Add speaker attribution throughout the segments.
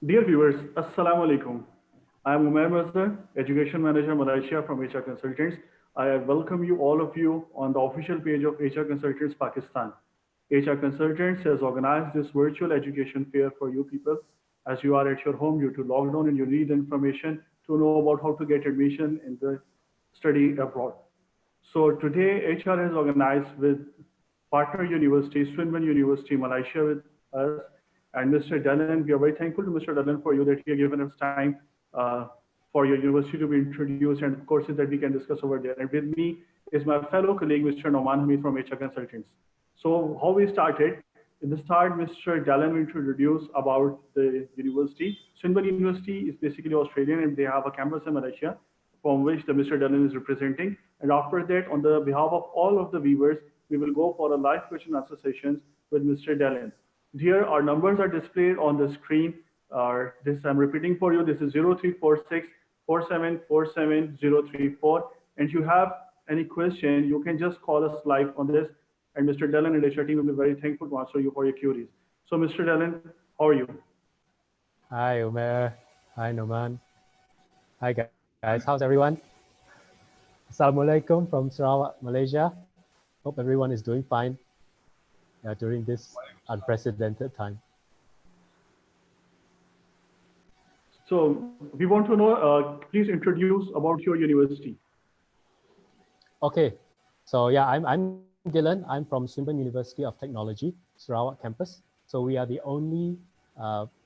Speaker 1: Dear viewers, Assalamu alaikum. I am Umair Mazhar, Education Manager Malaysia from HR Consultants. I welcome you all of you on the official page of HR Consultants Pakistan. HR Consultants has organized this virtual education fair for you people as you are at your home due to lockdown and you need information to know about how to get admission in the study abroad. So today HR has organized with partner university, Swinburne University, Malaysia with us, and Mr. Dallin. We are very thankful to Mr. Dallin for you that he has given us time for your university to be introduced and courses that we can discuss over there. And with me is my fellow colleague, Mr. Noman Hamid from HR Consultants. So how we started, in the start, Mr. Dallin will introduce about the university. Swinburne University is basically Australian and they have a campus in Malaysia from which the Mr. Dallin is representing. And after that, on the behalf of all of the viewers, we will go for a live question and answer sessions with Mr. Dallin. Here, our numbers are displayed on the screen. This I'm repeating for you. This is 0346 4747 And if you have any question, you can just call us live on this. And Mr. Dallin and HR team will be very thankful to answer you for your queries. So, Mr. Dallin, how are you?
Speaker 2: Hi, Umair. Hi, Noman. Hi, guys. How's everyone? Assalamualaikum from Sarawak, Malaysia. Hope everyone is doing fine during this unprecedented time.
Speaker 1: So we want to know, please introduce about your university.
Speaker 2: Okay, so yeah, I'm Dylan. I'm from Swinburne University of Technology, Sarawak campus. So we are the only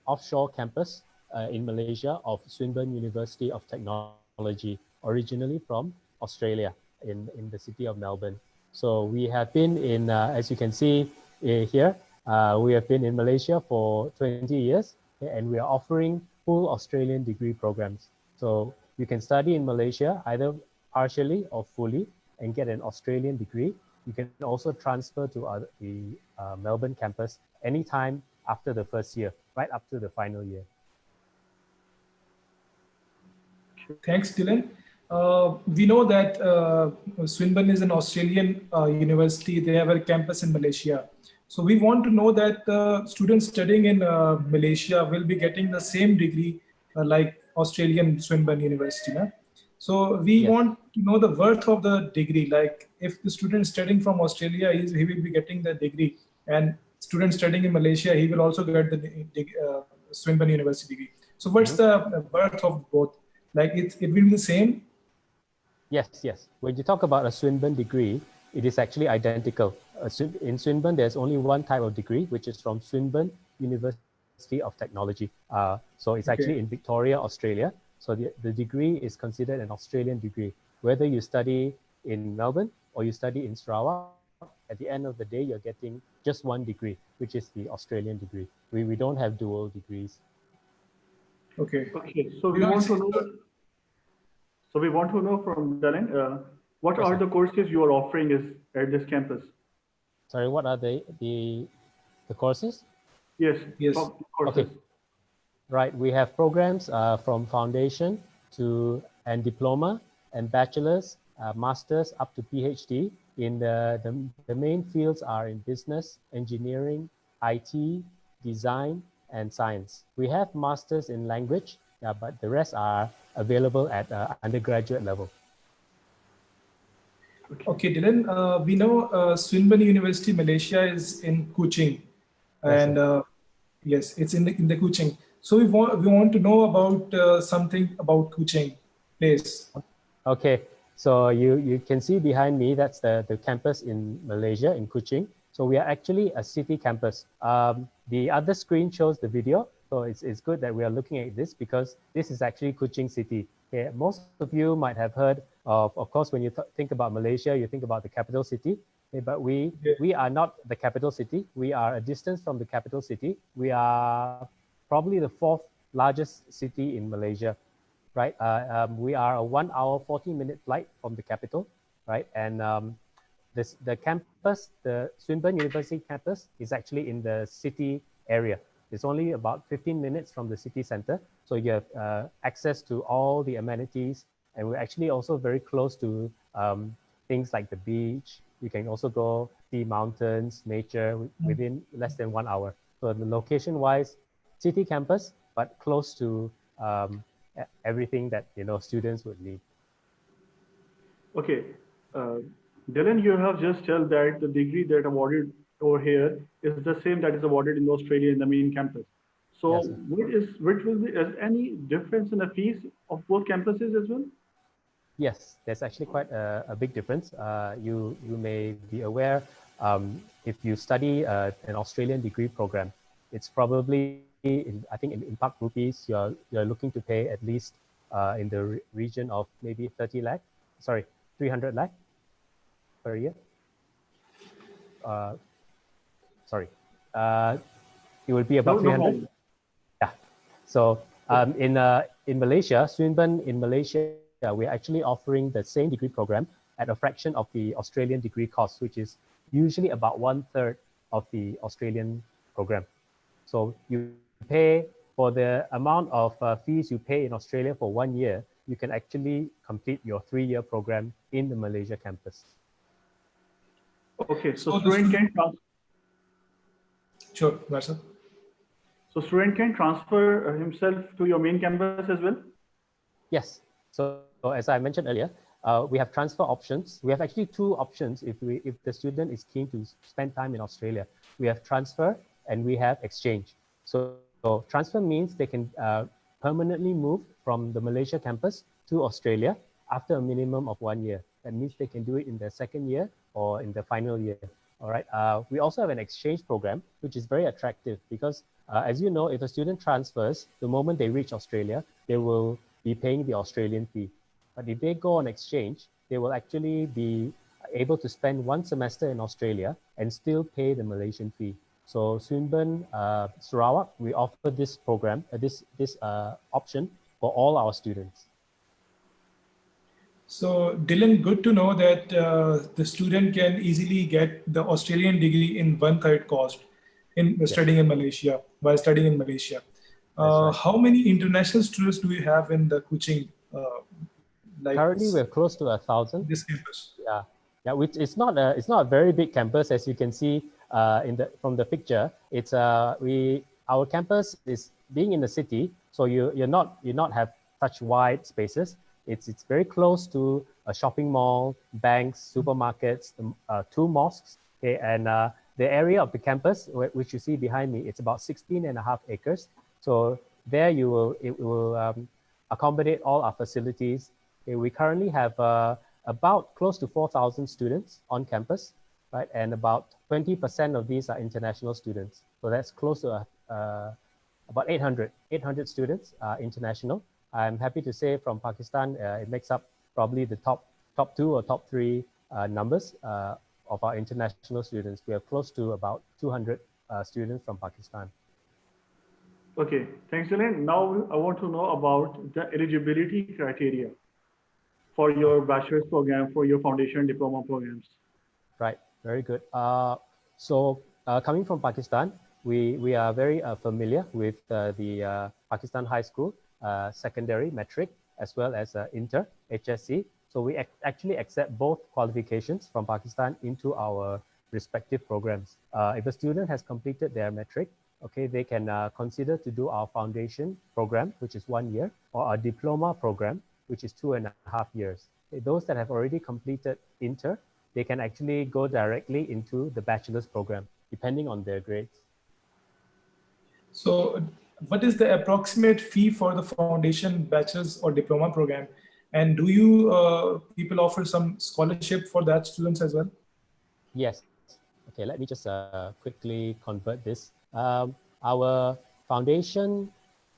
Speaker 2: offshore campus in Malaysia of Swinburne University of Technology, originally from Australia in the city of Melbourne. So we have been in, as you can see here, we have been in Malaysia for 20 years and we are offering full Australian degree programs. So you can study in Malaysia either partially or fully and get an Australian degree. You can also transfer to the Melbourne campus anytime after the first year, right up to the final year.
Speaker 3: Thanks, Dylan. We know that Swinburne is an Australian university. They have a campus in Malaysia. So we want to know that students studying in Malaysia will be getting the same degree like Australian Swinburne University. No? So we want to know the worth of the degree. Like if the student studying from Australia, he will be getting the degree, and student studying in Malaysia, he will also get the Swinburne University degree. So what's the worth of both? Like it will be the same?
Speaker 2: Yes. When you talk about a Swinburne degree, it is actually identical. In Swinburne, there's only one type of degree, which is from Swinburne University of Technology. So it's actually in Victoria, Australia. So the degree is considered an Australian degree. Whether you study in Melbourne or you study in Sarawak, at the end of the day, you're getting just one degree, which is the Australian degree. We don't have dual degrees.
Speaker 1: Okay. So we want to know. So we want to know from Dylan, what are the courses you are offering at this campus?
Speaker 2: Sorry, what are the courses?
Speaker 1: Yes.
Speaker 2: Okay. Right, we have programs from foundation and diploma and bachelor's, master's up to PhD. In the main fields are in business, engineering, IT, design, and science. We have masters in language, but the rest are available at undergraduate level.
Speaker 3: Okay, Dylan, we know Swinburne University, Malaysia is in Kuching, and yes, it's in the Kuching. So we want to know about something about Kuching place.
Speaker 2: Okay, so you can see behind me, that's the campus in Malaysia, in Kuching. So we are actually a city campus. The other screen shows the video. So it's good that we are looking at this because this is actually Kuching city. Okay, most of you might have heard of course, when you think about Malaysia, you think about the capital city. Okay, but we are not the capital city. We are a distance from the capital city. We are probably the fourth largest city in Malaysia, right? We are a 1 hour, 40-minute flight from the capital, right? And the campus, the Swinburne University campus is actually in the city area. It's only about 15 minutes from the city center. So you have access to all the amenities. And we're actually also very close to things like the beach. You can also go see mountains, nature within less than 1 hour. So the location-wise, city campus, but close to everything that students would need.
Speaker 1: Okay. Uh, Dylan, you have just told that the degree that awarded over here is the same that is awarded in Australia in the main campus. So
Speaker 2: Yes, sir.
Speaker 1: which will be, is any difference in the fees of both campuses as well?
Speaker 2: Yes, there's actually quite a big difference. You may be aware, if you study an Australian degree program, it's probably I think in Park rupees you're looking to pay at least in the region of maybe 30 lakh, sorry, 300 lakh per year. Uh, sorry, uh, it would be
Speaker 1: No,
Speaker 2: about
Speaker 1: no
Speaker 2: 300.
Speaker 1: problem.
Speaker 2: Yeah. So in Malaysia, Swinburne in Malaysia, we're actually offering the same degree program at a fraction of the Australian degree cost, which is usually about 1/3 of the Australian program. So you pay for the amount of fees you pay in Australia for 1 year, you can actually complete your 3-year program in the Malaysia campus.
Speaker 1: Okay, so
Speaker 3: So the student, sure, Varsha.
Speaker 1: student can transfer himself to your main campus as well?
Speaker 2: Yes. So as I mentioned earlier, we have transfer options. We have actually two options if the student is keen to spend time in Australia. We have transfer and we have exchange. So transfer means they can permanently move from the Malaysia campus to Australia after a minimum of 1 year. That means they can do it in their second year or in the final year. All right. We also have an exchange program, which is very attractive because, as you know, if a student transfers, the moment they reach Australia, they will be paying the Australian fee. But if they go on exchange, they will actually be able to spend 1 semester in Australia and still pay the Malaysian fee. So Swinburne, Sarawak, we offer this program, this option for all our students.
Speaker 3: So Dylan, good to know that the student can easily get the Australian degree in 1/3 cost in
Speaker 2: Yes,
Speaker 3: studying in Malaysia, while studying in Malaysia.
Speaker 2: that's right.
Speaker 3: How many international students do you have in the Kuching, like
Speaker 2: Currently, we're close to 1,000.
Speaker 3: this campus?
Speaker 2: Yeah, yeah. Which it's not a very big campus as you can see in the from the picture. It's our campus is being in the city, so you're not have such wide spaces. It's very close to a shopping mall, banks, supermarkets, two mosques. Okay, and the area of the campus which you see behind me, it's about 16.5 acres. So there it will accommodate all our facilities. Okay, we currently have about close to 4,000 students on campus, right? And about 20% of these are international students. So that's close to about 800 students international. I'm happy to say from Pakistan, it makes up probably the top 2 or top 3 numbers of our international students. We have close to about 200 students from Pakistan.
Speaker 1: Okay, thanks, Dylan. Now I want to know about the eligibility criteria for your bachelor's program, for your foundation diploma programs.
Speaker 2: Right, very good. Coming from Pakistan, we are very familiar with the Pakistan High School, secondary, metric, as well as inter, HSC. So we actually accept both qualifications from Pakistan into our respective programs. If a student has completed their metric, okay, they can consider to do our foundation program, which is 1 year, or our diploma program, which is 2.5 years. Okay, those that have already completed inter, they can actually go directly into the bachelor's program, depending on their grades.
Speaker 3: So what is the approximate fee for the foundation, bachelor's or diploma program? And do you people offer some scholarship for that students as well?
Speaker 2: Yes. Okay, let me just quickly convert this. Our foundation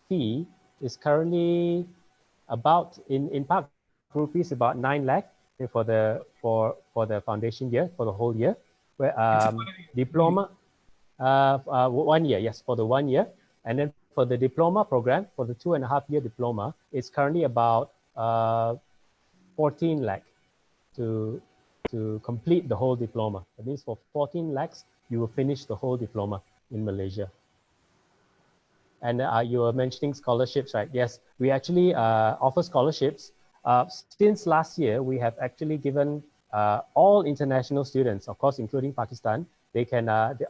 Speaker 2: fee is currently about in Park rupees about 9 lakh for the foundation year, for the whole year. Where diploma 1 year, yes, for the 1 year. And then for the diploma program, for the 2.5 year diploma, it's currently about 14 lakh to complete the whole diploma. That means for 14 lakhs, you will finish the whole diploma in Malaysia. And you were mentioning scholarships, right? Yes, we actually offer scholarships. Since last year, we have actually given all international students, of course, including Pakistan,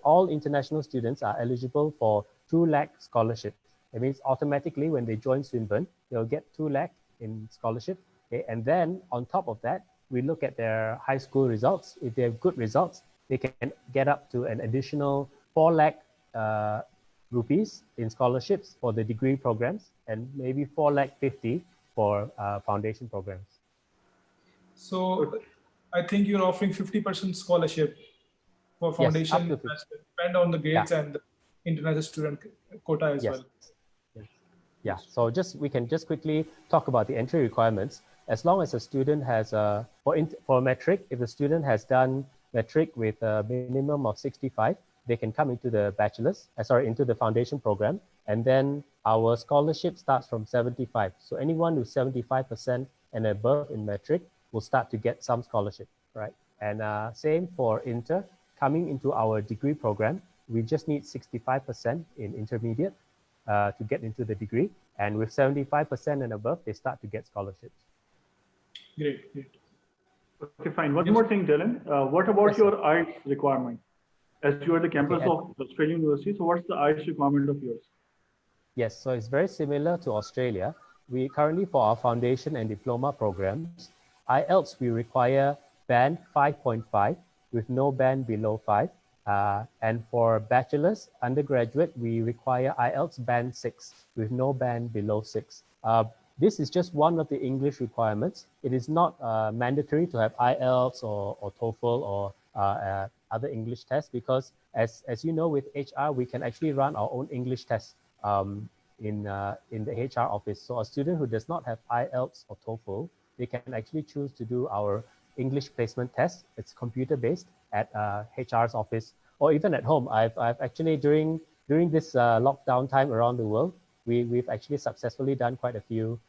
Speaker 2: all international students are eligible for 2 lakh scholarships. That means automatically when they join Swinburne, they'll get 2 lakh in scholarship. Okay? And then on top of that, we look at their high school results. If they have good results, they can get up to an additional 4 lakh rupees in scholarships for the degree programs and maybe 4 lakh 50 for foundation programs.
Speaker 3: So I think you're offering 50% scholarship for foundation,
Speaker 2: yes,
Speaker 3: depend on the grades and the international student quota as well.
Speaker 2: Yeah, so we can just quickly talk about the entry requirements. As long as a student has, for metric, if the student has done metric with a minimum of 65, they can come into the into the foundation program. And then our scholarship starts from 75. So anyone with 75% and above in metric will start to get some scholarship, right? And same for inter, coming into our degree program, we just need 65% in intermediate to get into the degree. And with 75% and above, they start to get scholarships.
Speaker 3: Great.
Speaker 1: Okay, fine. One more thing, Dylan. What about your IELTS requirement? As you are the campus of Australian University, so what's the IELTS requirement of yours?
Speaker 2: Yes, so it's very similar to Australia. We currently, for our foundation and diploma programs, IELTS, we require band 5.5 with no band below 5. And for bachelor's, undergraduate, we require IELTS band 6 with no band below 6. This is just one of the English requirements. It is not mandatory to have IELTS or TOEFL or other English tests, because as you know, with HR, we can actually run our own English tests in the HR office. So a student who does not have IELTS or TOEFL, they can actually choose to do our English placement test. It's computer-based at HR's office, or even at home. I've actually, during this lockdown time around the world, we've actually successfully done quite a few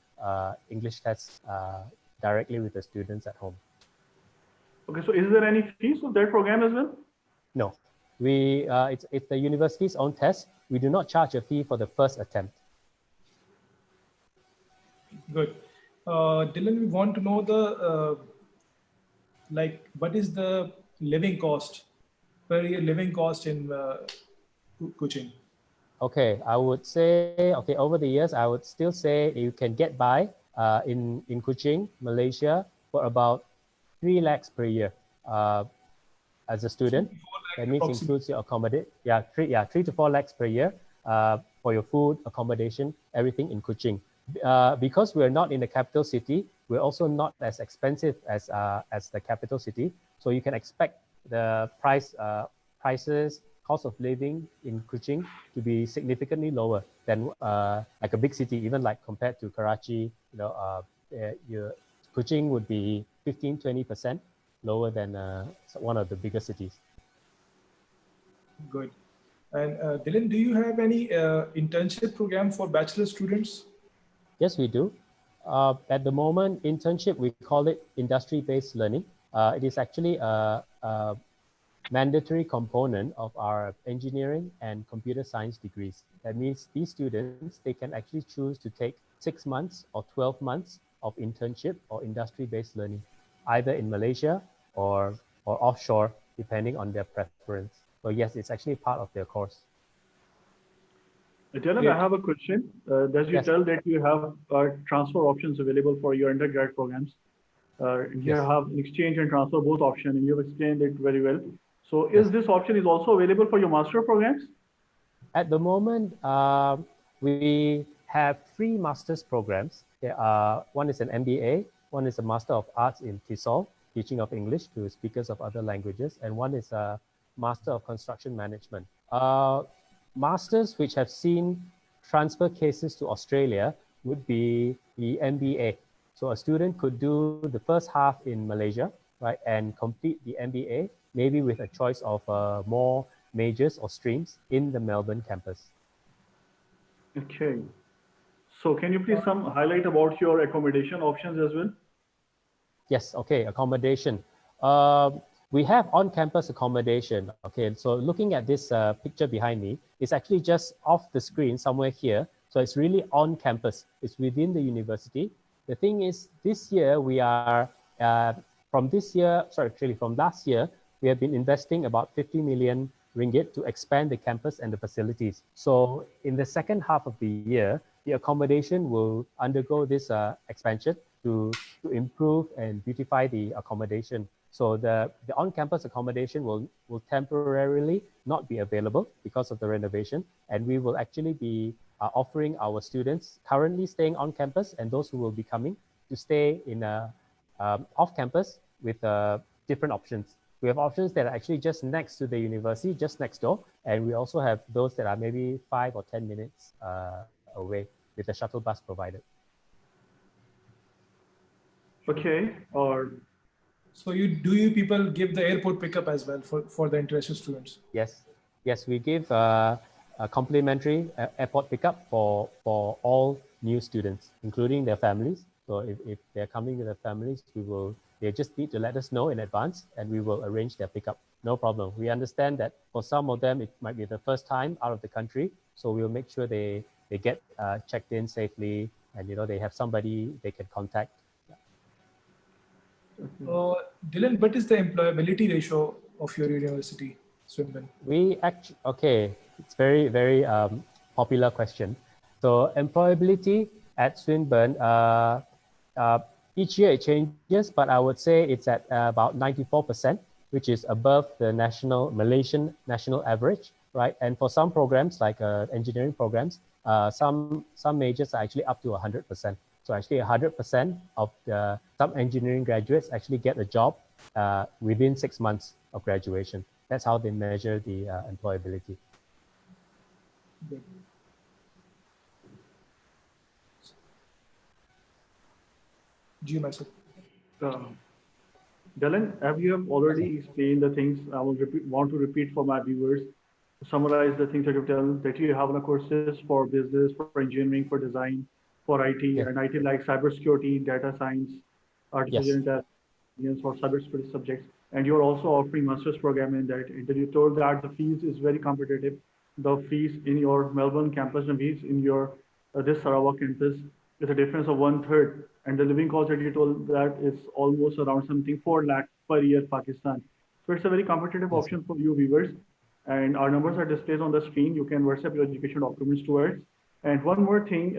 Speaker 2: English tests directly with the students at home.
Speaker 1: Okay, so is there any fees of that program as well?
Speaker 2: No, it's the university's own test. We do not charge a fee for the first attempt.
Speaker 3: Good. Dylan, we want to know the what is the living cost, per year living cost in Kuching?
Speaker 2: Okay, I would say, over the years, I would still say you can get by in Kuching, Malaysia, for about 3 lakhs per year as a student. That means includes your accommodation. Yeah, 3 to 4 lakhs per year for your food, accommodation, everything in Kuching. Because we're not in the capital city, we're also not as expensive as the capital city. So you can expect the prices, cost of living in Kuching to be significantly lower than like a big city, even like compared to Karachi. Kuching would be 15-20% lower than one of the bigger cities.
Speaker 3: Good. And Dylan, do you have any internship program for bachelor students?
Speaker 2: Yes, we do. At the moment, internship, we call it industry-based learning. It is actually a mandatory component of our engineering and computer science degrees. That means these students, they can actually choose to take 6 months or 12 months of internship or industry-based learning, either in Malaysia or offshore, depending on their preference. So yes, it's actually part of their course.
Speaker 1: Dylan, I have a question. As you tell that you have transfer options available for your undergrad programs. You have exchange and transfer both options, and you've explained it very well. So is this option is also available for your master programs?
Speaker 2: At the moment, we have 3 master's programs. One is an MBA, one is a Master of Arts in TESOL, teaching of English to speakers of other languages, and one is a Master of Construction Management. Masters which have seen transfer cases to Australia would be the MBA. So a student could do the first half in Malaysia, right, and complete the MBA, maybe with a choice of more majors or streams in the Melbourne campus.
Speaker 1: Okay. So can you please highlight about your accommodation options as well?
Speaker 2: Yes, okay, accommodation. We have on-campus accommodation. Okay, so looking at this picture behind me, it's actually just off the screen somewhere here. So it's really on campus. It's within the university. The thing is, this year we are, from last year, we have been investing about 50 million ringgit to expand the campus and the facilities. So in the second half of the year, the accommodation will undergo this expansion to improve and beautify the accommodation. So the on-campus accommodation will temporarily not be available because of the renovation, and we will actually be offering our students currently staying on campus and those who will be coming to stay in off campus with different options. We have options that are actually just next to the university, just next door, and we also have those that are maybe 5 or 10 minutes away with the shuttle bus provided.
Speaker 1: Okay, or
Speaker 3: So you people give the airport pickup as well for the interested students?
Speaker 2: Yes, we give a complimentary airport pickup for all new students, including their families. So if they're coming with their families, they just need to let us know in advance and we will arrange their pickup. No problem. We understand that for some of them, it might be the first time out of the country. So we'll make sure they get checked in safely and, they have somebody they can contact.
Speaker 3: Dylan, what is the employability ratio of your university, Swinburne?
Speaker 2: It's very, very popular question. So employability at Swinburne, each year it changes, but I would say it's at about 94%, which is above the Malaysian national average, right? And for some programs like engineering programs, some majors are actually up to 100%. So actually 100% of some engineering graduates actually get a job within 6 months of graduation. That's how they measure the employability.
Speaker 3: Good.
Speaker 1: Dylan, have you already explained the things I want to repeat for my viewers to summarize the things that you've done, that you have on the courses for business, for engineering, for design, for IT, and IT like cybersecurity, data science, artificial intelligence, or cybersecurity subjects. And you're also offering master's program in that. And you told that the fees is very competitive. The fees in your Melbourne campus and fees in your this Sarawak campus is a difference of 1/3. And the living cost that you told that is almost around something 4 lakh per year Pakistan. So it's a very competitive option for you viewers. And our numbers are displayed on the screen. You can WhatsApp your education documents to us. And one more thing,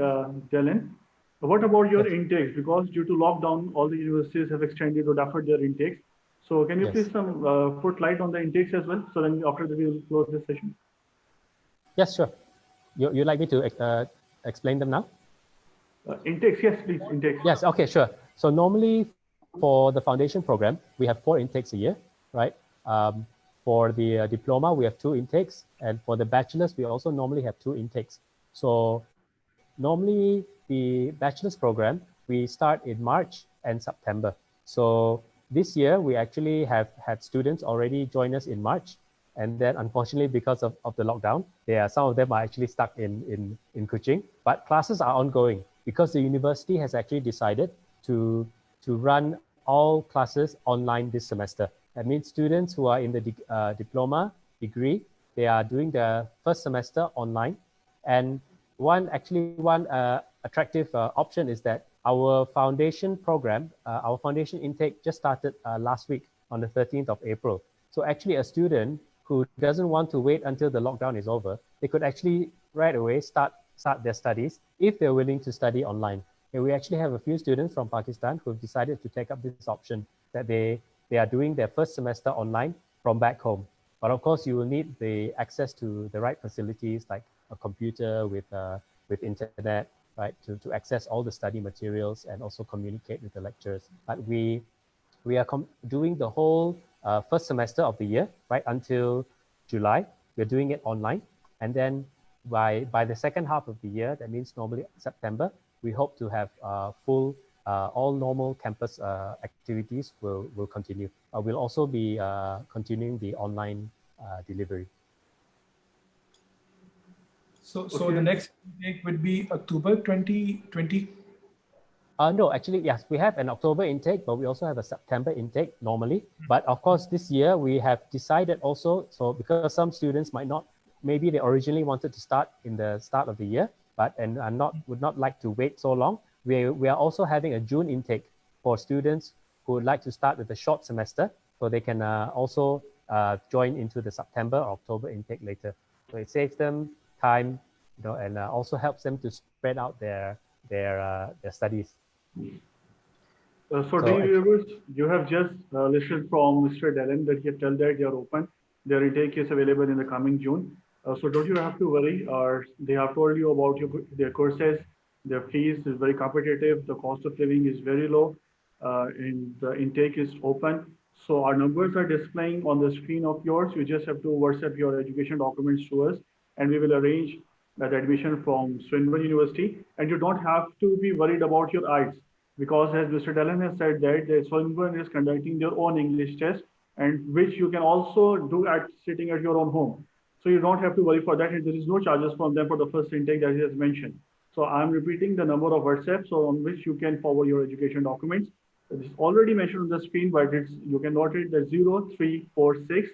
Speaker 1: Dylan, what about your intakes? Because due to lockdown, all the universities have extended or deferred their intakes. So can you please put light on the intakes as well? So then after that, we will close this session.
Speaker 2: Yes, sure. You'd like me to explain them now?
Speaker 1: Intakes, yes, please, intakes.
Speaker 2: Yes, okay, sure. So normally for the foundation program, we have 4 intakes a year, right? For the diploma, we have 2 intakes. And for the bachelor's, we also normally have 2 intakes. So normally the bachelor's program, we start in March and September. So this year, we actually have had students already join us in March. And then unfortunately, because of the lockdown, some of them are actually stuck in Kuching, but classes are ongoing because the university has actually decided to run all classes online this semester. That means students who are in the diploma degree, they are doing their first semester online. And one attractive option is that our foundation program, our foundation intake just started last week on the 13th of April. So actually a student who doesn't want to wait until the lockdown is over, they could actually right away start their studies if they're willing to study online. And we actually have a few students from Pakistan who have decided to take up this option, that they are doing their first semester online from back home. But of course, you will need the access to the right facilities like a computer with internet, right, to access all the study materials and also communicate with the lecturers. But we are doing the whole first semester of the year, right, until July. We're doing it online. And then by the second half of the year, that means normally September, we hope to have full, all normal campus activities will continue. We'll also be continuing the online delivery.
Speaker 3: So the next intake would be October 2020?
Speaker 2: No, actually, yes, we have an October intake, but we also have a September intake normally. But of course, this year we have decided also, so because some students might not, maybe they originally wanted to start in the start of the year, and would not like to wait so long. We are also having a June intake for students who would like to start with a short semester, so they can also join into the September or October intake later. So it saves them time, and also helps them to spread out their studies.
Speaker 1: So dear viewers, you have just listened from Mr. Dallin that he told that they are open. Their intake is available in the coming June. So don't you have to worry, or they have told you about their courses, their fees is very competitive, the cost of living is very low, and the intake is open. So our numbers are displaying on the screen of yours. You just have to WhatsApp your education documents to us, and we will arrange that admission from Swinburne University. And you don't have to be worried about your IELTS, because as Mr. Dallin has said that the Swinburne is conducting their own English test, and which you can also do at sitting at your own home. So you don't have to worry for that, and there is no charges from them for the first intake that he has mentioned. So I'm repeating the number of WhatsApp so on which you can forward your education documents. It's already mentioned on the screen, but you can note it, the 0346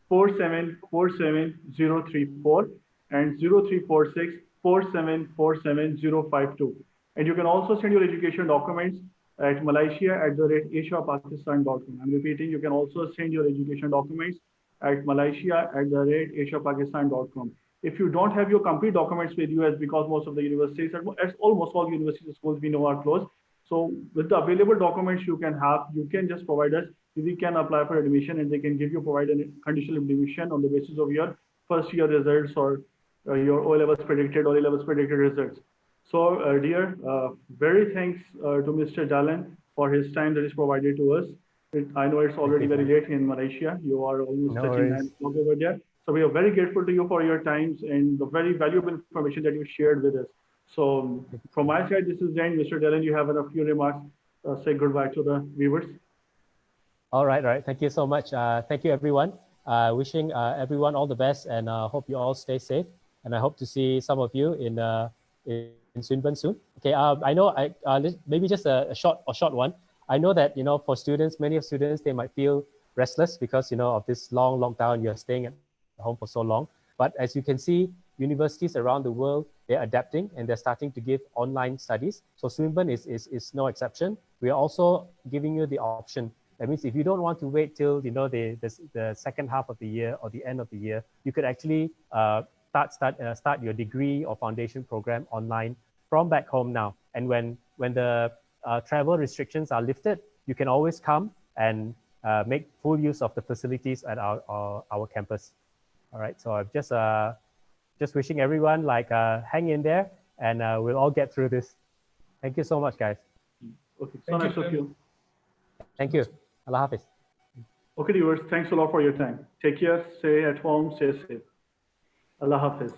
Speaker 1: 4747034 and 0346 4747052. And you can also send your education documents at malaysia@asiapakistan.com. I'm repeating, you can also send your education documents at malaysia@asiapakistan.com. If you don't have your complete documents with you, as because most of the universities, as almost all university schools we know are closed. So with the available documents you can just provide us. We can apply for admission, and they can provide a conditional admission on the basis of your first year results or your O-levels predicted or A-levels predicted results. So, dear, very thanks to Mr. Dallin for his time that is provided to us. I know it's already very late in Malaysia. You are almost touching 9 o'clock over there. So we are very grateful to you for your times and the very valuable information that you shared with us. So from my side, this is Zain. Mr. Dallin, you have a few remarks. Say goodbye to the viewers.
Speaker 2: All right. Thank you so much. Thank you, everyone. Wishing everyone all the best, and hope you all stay safe. And I hope to see some of you in Swinburne soon. Okay. I know. Maybe just a short one. I know that for students, many of students, they might feel restless because of this long lockdown. You're staying at home for so long. But as you can see, universities around the world, they're adapting and they're starting to give online studies. So Swinburne is no exception. We are also giving you the option. That means if you don't want to wait till the second half of the year or the end of the year, you could actually start your degree or foundation program online from back home now. And when the travel restrictions are lifted, you can always come and make full use of the facilities at our campus. All right. So I'm just wishing everyone hang in there, and we'll all get through this. Thank you so much, guys.
Speaker 1: Okay. So nice of you.
Speaker 2: Thank you. Allah Hafiz.
Speaker 1: Okay, viewers, thanks a lot for your time. Take care, stay at home, stay safe. Allah Hafiz.